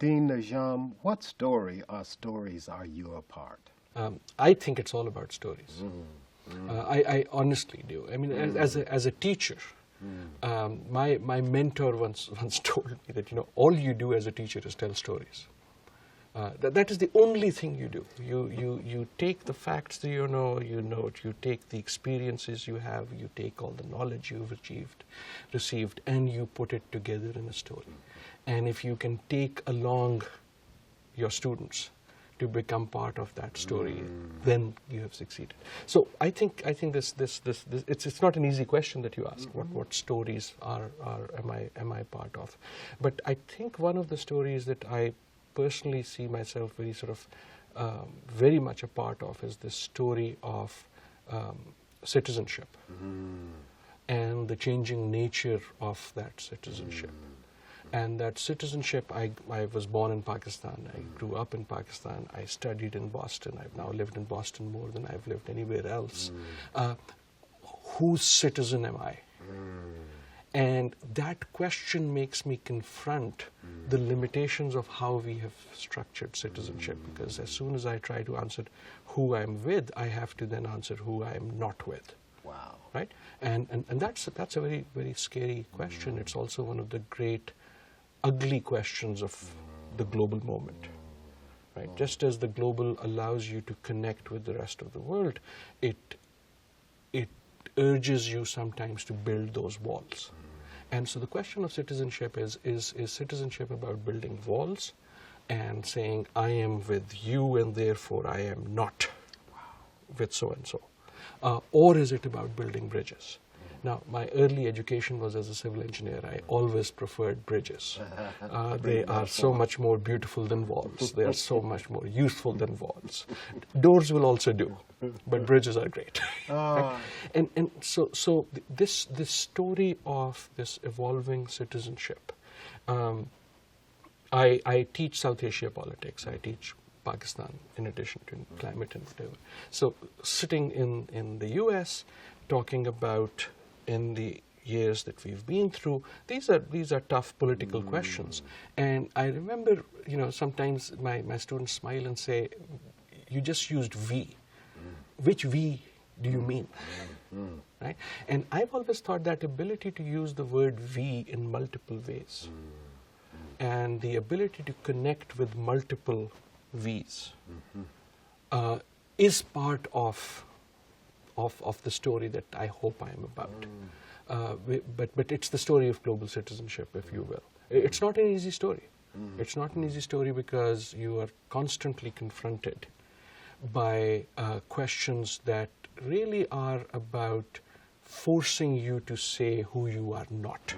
Dean Najam, what story or stories are you a part? I think it's all about stories. I honestly do. I mean, as a teacher, my mentor once told me that, you know, all you do as a teacher is tell stories. That is the only thing you do. You take the facts that you know, you take the experiences you have, you take all the knowledge you've received, and you put it together in a story. And if you can take along your students to become part of that story, then you have succeeded. So I think this it's not an easy question that you ask. What stories am I part of? But I think one of the stories that I personally see myself very much a part of is this story of citizenship and the changing nature of that citizenship. And that citizenship, I was born in Pakistan, I grew up in Pakistan, I studied in Boston, I've now lived in Boston more than I've lived anywhere else. Whose citizen am I? And that question makes me confront the limitations of how we have structured citizenship, because as soon as I try to answer who I'm with, I have to then answer who I'm not with. Wow. Right? And that's a very, very scary question. It's also one of the great ugly questions of the global moment. Right? Just as the global allows you to connect with the rest of the world, it urges you sometimes to build those walls. And so the question of citizenship is citizenship about building walls and saying, I am with you and therefore I am not with so-and-so? Or is it about building bridges? Now, my early education was as a civil engineer. I always preferred bridges. They are so much more beautiful than walls. They are so much more useful than walls. Doors will also do, but bridges are great. Right? And so this story of this evolving citizenship, I teach South Asia politics. I teach Pakistan in addition to climate and whatever. So sitting in the US, talking about in the years that we've been through, these are tough political questions. And I remember, you know, sometimes my students smile and say, you just used we. Which we do you mean? Right? And I've always thought that ability to use the word we in multiple ways and the ability to connect with multiple we's is part of the story that I hope I am about. But it's the story of global citizenship, if you will. It's not an easy story. It's not an easy story because you are constantly confronted by questions that really are about forcing you to say who you are not.